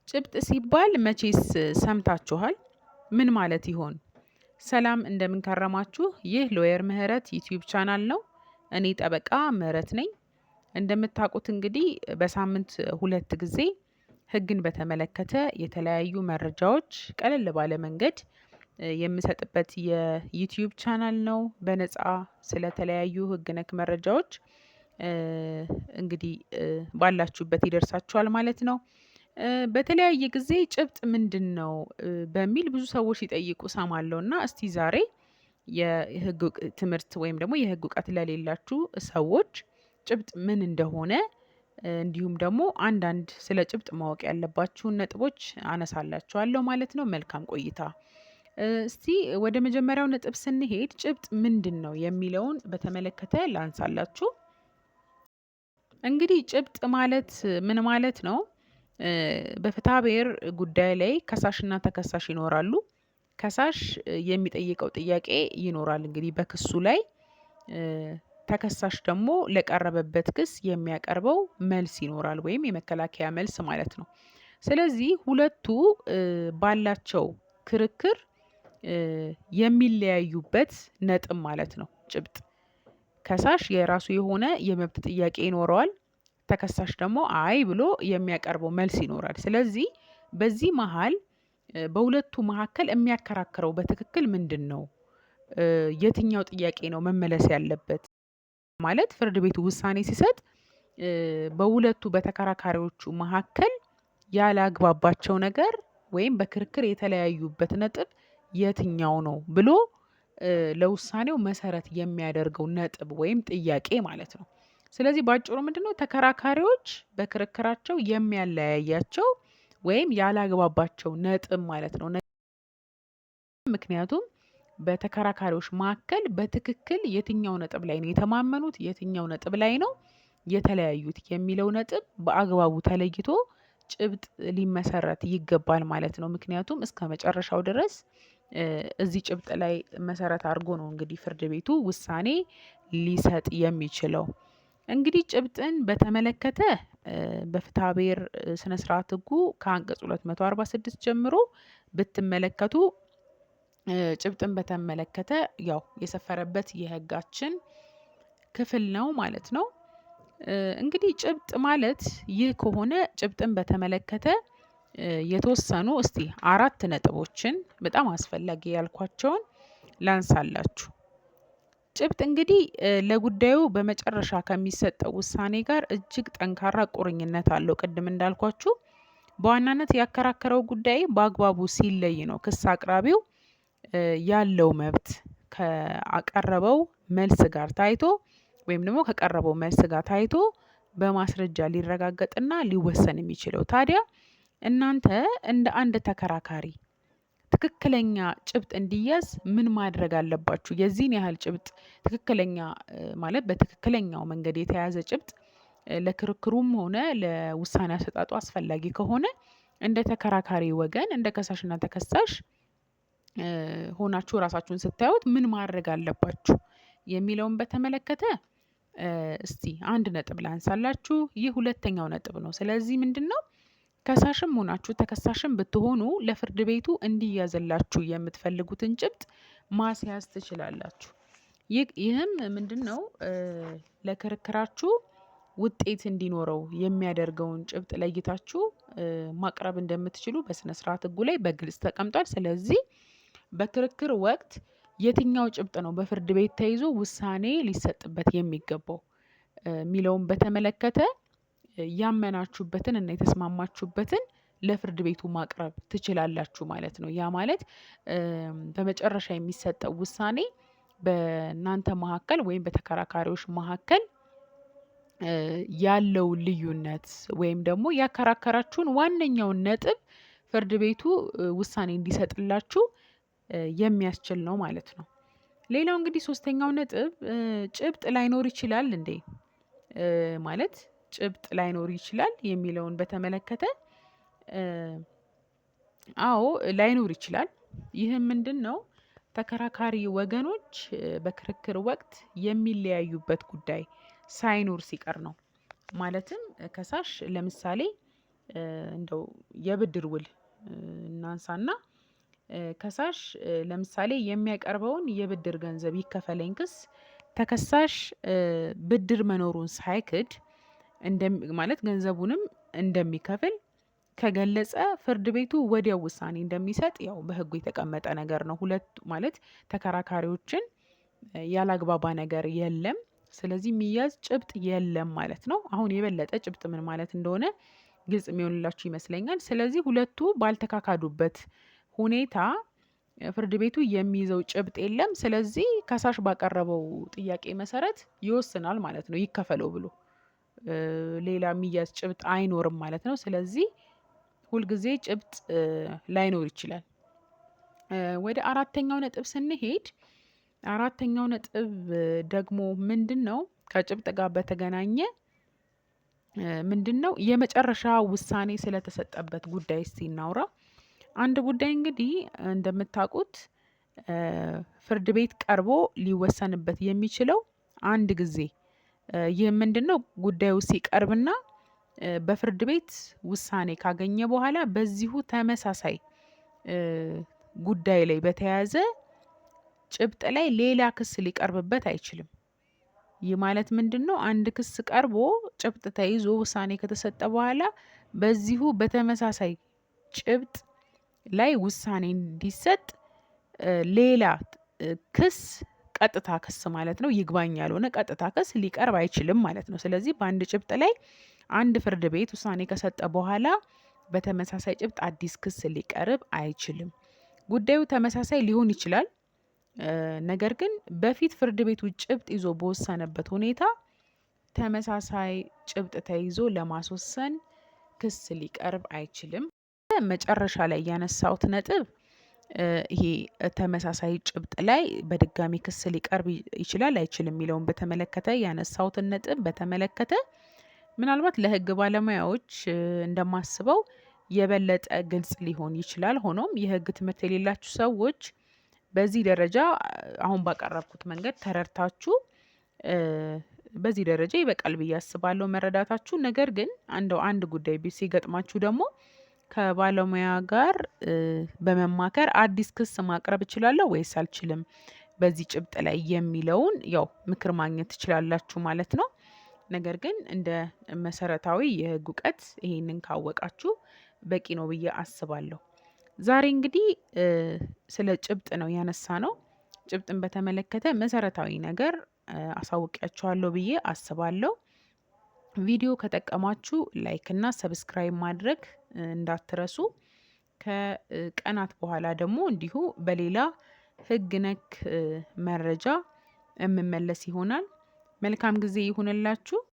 ጭብጥ ሲባል መቼስ ሰምታችኋል? ምን ማለት ይሆን? ሰላም እንደምን ከረማችሁ? ይህ ሎየር ምህረት ዩቲዩብ ቻናል ነው። እኔ ጠበቃ ምህረት ነኝ። እንደምታውቁት እንግዲህ በሳምንት 2 ጊዜ ህግን በተመለከተ የተለያዩ መረጃዎች ቀለል ባለ መንገድ የምሰጥበት የዩቲዩብ ቻናል ነው። በነፃ ስለተለያዩ ህግ ነክ መረጃዎች እንግዲህ ባላችሁበት ይደርሳችኋል ማለት ነው። በተለያየ ጊዜ ጭብጥ ምንድነው? በሚል ብዙ ሰዎች ሲጠይቁ እሰማለሁ እና እስቲ ዛሬ የህግ ትምህርት ወይም ደግሞ የህግ እውቀት ለሌላችሁ ሰዎች ጭብጥ ምን እንደሆነ እንዲሁም ደግሞ አንዳንድ ስለ ጭብጥ ማወቅ ያለባችሁን ነጥቦች አነሳላችኋለሁ ማለት ነው። መልካም ቆይታ። እስቲ ወደ መጀመሪያው ነጥብ ስንሄድ ጭብጥ ምንድነው የሚለውን በተመለከተ ላንሳላችሁ። እንግዲህ ጭብጥ ማለት ምን ማለት ነው? በፍትሐ ብሔር ጉዳይ ላይ ከሳሽና ተከሳሽ ይኖራሉ። ከሳሽ የሚጠይቀው ጥያቄ ይኖራል እንግዲህ በክሱ ላይ ተከሳሽ ደግሞ ለቀረበበት ክስ የሚያቀርበው መልስ ይኖራል ወይም የመከላከያ መልስ ማለት ነው። ስለዚህ ሁለቱ ባላቸው ክርክር የሚለያዩበት ነጥብ ማለት ነው ጭብጥ። ከሳሽ የራሱ የሆነ የመብት ጥያቄ ይኖረዋል። ተከሳሽ ደግሞ አይ ብሎ የሚያቀርበው መልስ ይኖራል። ስለዚህ በዚህ መሃል በሁለቱ መካከል የሚያከራክረው በትክክል ምንድነው? የትኛው ጥያቄ ነው መመለስ ያለበት? ማለት ፍርድ ቤቱ ውሳኔ ሲሰጥ በሁለቱ በተከራካሪዎቹ መካከል ያላግባባቸው ነገር ወይም በክርክር የተለያዩበት ነጥብ የትኛው ነው ብሎ ለውሳኔው መሰረት የሚያደርገው ነጥብ ወይም ጥያቄ ማለት ነው። ስለዚህ በአጭሩ ምንድነው ተከራካሪዎች በክርክራቸው የሚያለያያቸው ወይም ያላግባባቸው ነጥብ ማለት ነው። ምክንያቱም በተከራካሪዎች መካከል በትክክል የትኛው ነጥብ ላይ ነው የተማመኑት፣ የትኛው ነጥብ ላይ ነው የተለያዩት የሚለው ነጥብ በአግባቡ ተለይቶ ጭብጥ ሊመሰረት ይገባል ማለት ነው። ምክንያቱም እስከመጨረሻው ድረስ እዚህ ጭብጥ ላይ መሰረት አድርጎ ነው እንግዲህ ፍርድ ቤቱ ውሳኔ ሊሰጥ የሚችለው። እንግዲህ ጭብጥን በተመለከተ በፍትሐ ብሔር ስነ ስርዓት ህጉ ከአንቀጽ 246 ጀምሮ ብትመለከቱ ጭብጥን በተመለከተ ያው የሰፈረበት የህጋችን ክፍል ነው ማለት ነው። እንግዲህ ጭብጥ ማለት ይህ ከሆነ ጭብጥን በተመለከተ የተወሰኑ እስቲ 4 ነጥቦችን በጣም አስፈላጊ ያልኳቸውን ላንሳላችሁ። ጭብጥ እንግዲህ ለጉዳዩ በመጨረሻ ከሚሰጠው ውሳኔ ጋር እጅግ ጠንካራ ቁርኝነት አለው። ቅድም እንዳልኳችሁ በዋናነት ያከራከረው ጉዳይ በአግባቡ ሲለይ ነው ክስ አቅራቢው ያለው መብት ካቀረበው መልስ ጋር ታይቶ ወይም ደግሞ ከቀረበው መልስ ጋር ታይቶ በማስረጃ ሊረጋገጥና ሊወሰን የሚችለው። ታዲያ እናንተ እንደ አንድ ተከራካሪ ትክክለኛ ጭብጥ እንዲያዝ ምን ማድረግ አለባችሁ? የዚህን ያህል ጭብጥ ትክክለኛ ማለት በትክክለኛው መንገድ የተያዘ ጭብጥ ለክርክሩም ሆነ ለውሳኔ አሰጣጡ አስፈላጊ ከሆነ እንደ ተከራካሪ ወገን እንደ ከሳሽና ተከሳሽ ሆናችሁ ራሳችሁን ስታዩት ምን ማድረግ አለባችሁ የሚለውን በተመለከተ እስቲ አንድ ነጥብ ላንሳላችሁ። ይህ ሁለተኛው ነጥብ ነው። ስለዚህ ምንድነው ከሳሽም ሆናችሁ ተከሳሽም ብትሆኑ ለፍርድ ቤቱ እንዲያዝላችሁ የምትፈልጉትን ጭብጥ ማስያዝ ትችላላችሁ። ይህም ምንድነው ለክርክራችሁ ውጤት እንዲኖረው የሚያደርገውን ጭብጥ ለይታችሁ ማቅረብ እንደምትችሉ በስነ ስርዓት ህጉ ላይ በግልጽ ተቀምጧል። ስለዚህ በክርክር ወቅት የትኛው ጭብጥ ነው በፍርድ ቤት ተይዞ ውሳኔ ሊሰጥበት የሚገባው የሚለውን በተመለከተ ያመናችሁበትን እና የተስማማችሁበትን ለፍርድ ቤቱ ማቅረብ ትችላላችሁ ማለት ነው። ያ ማለት በመጨረሻ የሚሰጠው ውሳኔ በእናንተ መካከል ወይም በተከራካሪዎች መካከል ያለው ልዩነት ወይም ደግሞ ያከራከራችሁን ዋነኛውን ነጥብ ፍርድ ቤቱ ውሳኔ እንዲሰጥላችሁ የሚያስችል ነው ማለት ነው። ሌላው እንግዲህ ሶስተኛው ነጥብ ጭብጥ ላይኖር ይችላል እንዴ? ማለት ጭብጥ ላይኖር ይችላል የሚለውን በተመለከተ አዎ ላይኖር ይችላል። ይህም ምንድነው ተከራካሪ ወገኖች በክርክር ወቅት የሚለያዩበት ጉዳይ ሳይኖር ሲቀር ነው። ማለትም ከሳሽ ለምሳሌ እንደው የብድር ውል እናንሳና ከሳሽ ለምሳሌ የሚያቀርበውን የብድር ገንዘብ ይከፈለኝ ክስ ተከሳሽ ብድር መኖሩን ሳይክድ ማለት ገንዘቡንም እንደሚከፍል ከገለጸ ፍርድ ቤቱ ወዲያው ውሳኔ እንደሚሰጥ ያው በሕጉ የተቀመጠ ነገር ነው። ሁለት ማለት ተከራካሪዎችን ያላግባባ ነገር የለም። ስለዚህ የሚያዝ ጭብጥ የለም ማለት ነው። አሁን የበለጠ ጭብጥ ምን ማለት እንደሆነ ግልጽ የሚሆንላችሁ ይመስለኛል። ስለዚህ ሁለቱ ባልተካካዱበት ሁኔታ ፍርድ ቤቱ የሚይዘው ጭብጥ የለም። ስለዚህ ከሳሽ ባቀረበው ጥያቄ መሰረት ይወስናል ማለት ነው። ይከፈለው ብሎ ሌላ የሚያዝ ጭብጥ አይኖርም ማለት ነው። ስለዚህ ሁልጊዜ ጭብጥ ላይኖር ይችላል። ወደ አራተኛው ነጥብ ስንሄድ አራተኛው ነጥብ ደግሞ ምንድነው? ከጭብጥ ጋር በተገናኘ ምንድነው የመጨረሻ ውሳኔ ስለተሰጠበት ጉዳይ እስቲ እናውራ። አንድ ጉዳይ እንግዲህ እንደምታውቁት ፍርድ ቤት ቀርቦ ሊወሰንበት የሚችለው አንድ ጊዜ ይህ ምንድነው? ጉዳዩ ሲቀርብና በፍርድ ቤት ውሳኔ ካገኘ በኋላ በዚሁ ተመሳሳይ ጉዳይ ላይ በተያያዘ ጭብጥ ላይ ሌላ ክስ ሊቀርብበት አይችልም። ይህ ማለት ምንድነው? አንድ ክስ ቀርቦ ጭብጥ ተይዞ ውሳኔ ከተሰጠ በኋላ በዚሁ በተመሳሳይ ጭብጥ ላይ ውሳኔ እንዲሰጥ ሌላ ክስ ቀጥታ ክስ ማለት ነው ይግባኝ ያልሆነ ቀጥታ ክስ ሊቀርብ አይችልም ማለት ነው። ስለዚህ በአንድ ጭብጥ ላይ አንድ ፍርድ ቤት ውሳኔ ከሰጠ በኋላ በተመሳሳይ ጭብጥ አዲስ ክስ ሊቀርብ አይችልም። ጉዳዩ ተመሳሳይ ሊሆን ይችላል። ነገር ግን በፊት ፍርድ ቤቱ ጭብጥ ይዞ በወሰነበት ሁኔታ ተመሳሳይ ጭብጥ ተይዞ ለማስወሰን ክስ ሊቀርብ አይችልም። መጨረሻ ላይ ያነሳሁት ነጥብ ይሄ ተመሳሳይ ጭብጥ ላይ በድጋሚ ክስ ሊቀርብ ይችላል አይችልም የሚለውን በተመለከተ ያነሳሁትን ነጥብ በተመለከተ ምናልባት ለሕግ ባለሙያዎች እንደማስበው የበለጠ ግልጽ ሊሆን ይችላል። ሆኖም የሕግ ትምህርት የሌላችሁ ሰዎች በዚህ ደረጃ አሁን ባቀረብኩት መንገድ ተረድታችሁ በዚህ ደረጃ ይበቃል ብዬ አስባለሁ መረዳታችሁ። ነገር ግን አንድ ጉዳይ ሲገጥማችሁ ደግሞ ከባለሙያ ጋር በመማከር አዲስ ክስ ማቅረብ እችላለሁ ወይስ አልችልም በዚህ ጭብጥ ላይ የሚለውን ያው ምክር ማግኘት ትችላላችሁ ማለት ነው። ነገር ግን እንደ መሰረታዊ የሕግ እውቀት ይሄንን ካወቃችሁ በቂ ነው ብዬ አስባለሁ። ዛሬ እንግዲህ ስለ ጭብጥ ነው ያነሳነው። ጭብጥን በተመለከተ መሰረታዊ ነገር አሳውቂያችኋለሁ ብዬ አስባለሁ። ቪዲዮ ከጠቀማችሁ ላይክ እና ሰብስክራይብ ማድረግ እንዳትረሱ። ከቀናት በኋላ ደግሞ እንዲሁ በሌላ ሕግ ነክ መረጃ የምመለስ ይሆናል። መልካም ጊዜ ይሁንላችሁ።